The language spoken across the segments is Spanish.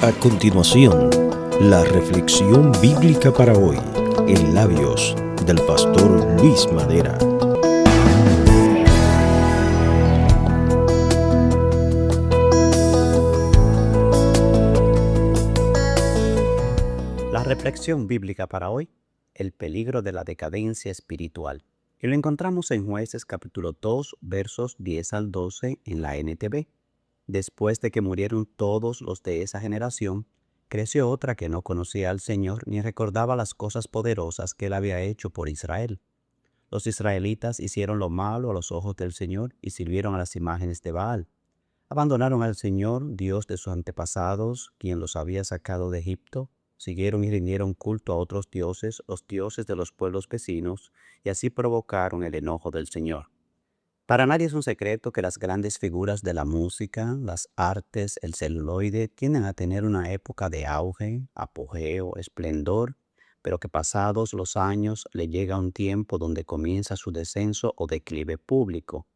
A continuación, la reflexión bíblica para hoy, en labios del pastor Luis Madera. La reflexión bíblica para hoy, el peligro de la decadencia espiritual. Y lo encontramos en Jueces capítulo 2, versos 10 al 12 en la NTV. Después de que murieron todos los de esa generación, creció otra que no conocía al Señor ni recordaba las cosas poderosas que él había hecho por Israel. Los israelitas hicieron lo malo a los ojos del Señor y sirvieron a las imágenes de Baal. Abandonaron al Señor, Dios de sus antepasados, quien los había sacado de Egipto. Siguieron y rindieron culto a otros dioses, los dioses de los pueblos vecinos, y así provocaron el enojo del Señor. Para nadie es un secreto que las grandes figuras de la música, las artes, el celuloide tienden a tener una época de auge, apogeo, esplendor, pero que pasados los años le llega un tiempo donde comienza su descenso o declive público.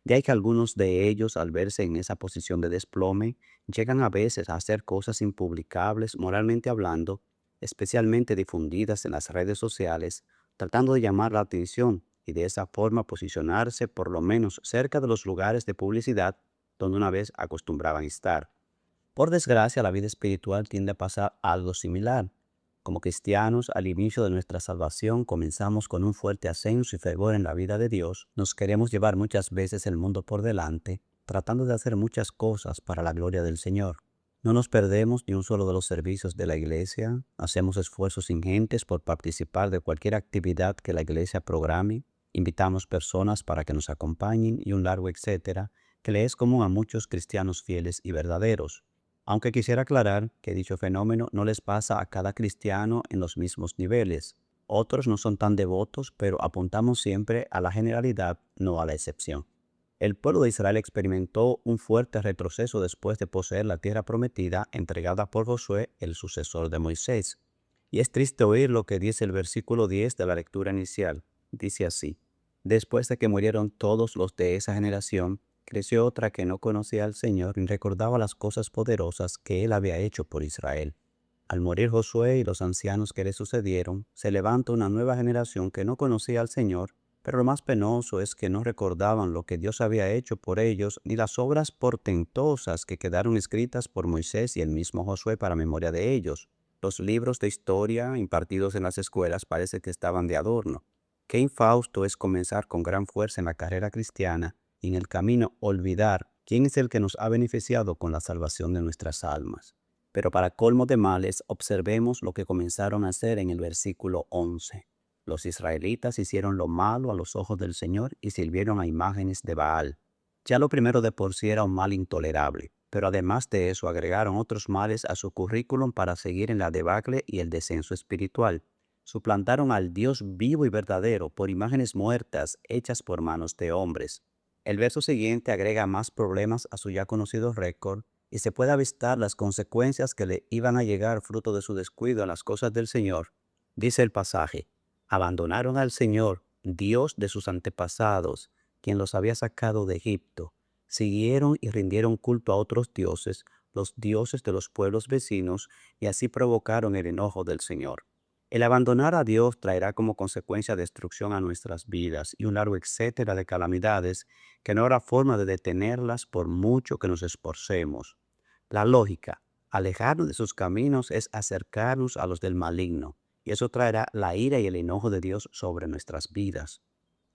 De ahí que algunos de ellos, al verse en esa posición de desplome, llegan a veces a hacer cosas impublicables moralmente hablando, especialmente difundidas en las redes sociales, tratando de llamar la atención y de esa forma posicionarse por lo menos cerca de los lugares de publicidad donde una vez acostumbraban estar. Por desgracia, la vida espiritual tiende a pasar algo similar. Como cristianos, al inicio de nuestra salvación comenzamos con un fuerte ascenso y fervor en la vida de Dios. Nos queremos llevar muchas veces el mundo por delante, tratando de hacer muchas cosas para la gloria del Señor. No nos perdemos ni un solo de los servicios de la iglesia, hacemos esfuerzos ingentes por participar de cualquier actividad que la iglesia programe, invitamos personas para que nos acompañen y un largo etcétera, que le es común a muchos cristianos fieles y verdaderos. Aunque quisiera aclarar que dicho fenómeno no les pasa a cada cristiano en los mismos niveles. Otros no son tan devotos, pero apuntamos siempre a la generalidad, no a la excepción. El pueblo de Israel experimentó un fuerte retroceso después de poseer la tierra prometida entregada por Josué, el sucesor de Moisés. Y es triste oír lo que dice el versículo 10 de la lectura inicial. Dice así: después de que murieron todos los de esa generación, creció otra que no conocía al Señor ni recordaba las cosas poderosas que él había hecho por Israel. Al morir Josué y los ancianos que le sucedieron, se levanta una nueva generación que no conocía al Señor, pero lo más penoso es que no recordaban lo que Dios había hecho por ellos ni las obras portentosas que quedaron escritas por Moisés y el mismo Josué para memoria de ellos. Los libros de historia impartidos en las escuelas parece que estaban de adorno. Qué infausto es comenzar con gran fuerza en la carrera cristiana y en el camino olvidar quién es el que nos ha beneficiado con la salvación de nuestras almas. Pero para colmo de males, observemos lo que comenzaron a hacer en el versículo 11. Los israelitas hicieron lo malo a los ojos del Señor y sirvieron a imágenes de Baal. Ya lo primero de por sí era un mal intolerable, pero además de eso agregaron otros males a su currículum para seguir en la debacle y el descenso espiritual. Suplantaron al Dios vivo y verdadero por imágenes muertas hechas por manos de hombres. El verso siguiente agrega más problemas a su ya conocido récord y se puede avistar las consecuencias que le iban a llegar fruto de su descuido en las cosas del Señor. Dice el pasaje: abandonaron al Señor, Dios de sus antepasados, quien los había sacado de Egipto. Siguieron y rindieron culto a otros dioses, los dioses de los pueblos vecinos, y así provocaron el enojo del Señor. El abandonar a Dios traerá como consecuencia destrucción a nuestras vidas y un largo etcétera de calamidades que no habrá forma de detenerlas por mucho que nos esforcemos. La lógica: alejarnos de sus caminos es acercarnos a los del maligno, y eso traerá la ira y el enojo de Dios sobre nuestras vidas.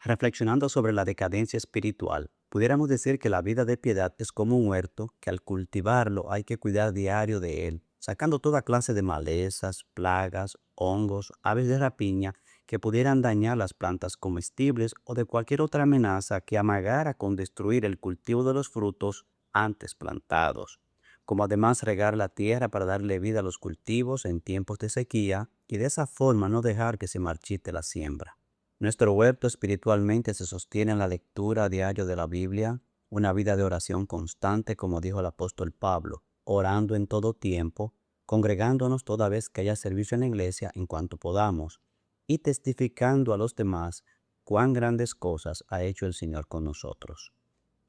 Reflexionando sobre la decadencia espiritual, pudiéramos decir que la vida de piedad es como un huerto que al cultivarlo hay que cuidar diario de él, sacando toda clase de malezas, plagas, hongos, aves de rapiña que pudieran dañar las plantas comestibles o de cualquier otra amenaza que amagara con destruir el cultivo de los frutos antes plantados, como además regar la tierra para darle vida a los cultivos en tiempos de sequía y de esa forma no dejar que se marchite la siembra. Nuestro huerto espiritualmente se sostiene en la lectura diaria de la Biblia, una vida de oración constante, como dijo el apóstol Pablo, orando en todo tiempo, congregándonos toda vez que haya servicio en la iglesia en cuanto podamos, y testificando a los demás cuán grandes cosas ha hecho el Señor con nosotros.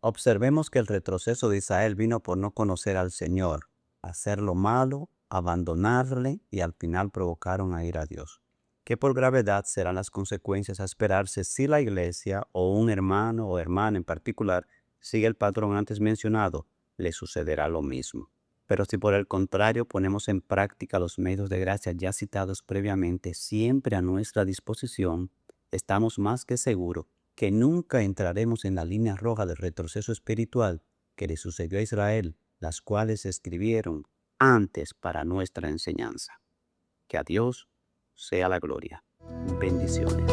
Observemos que el retroceso de Israel vino por no conocer al Señor. hacer lo malo, abandonarle y al final provocaron a ir a Dios. ¿Qué por gravedad serán las consecuencias a esperarse si la iglesia o un hermano o hermana en particular sigue el patrón antes mencionado? Le sucederá lo mismo. Pero si por el contrario ponemos en práctica los medios de gracia ya citados previamente, siempre a nuestra disposición, estamos más que seguros que nunca entraremos en la línea roja del retroceso espiritual que le sucedió a Israel, las cuales se escribieron antes para nuestra enseñanza. Que a Dios sea la gloria. Bendiciones.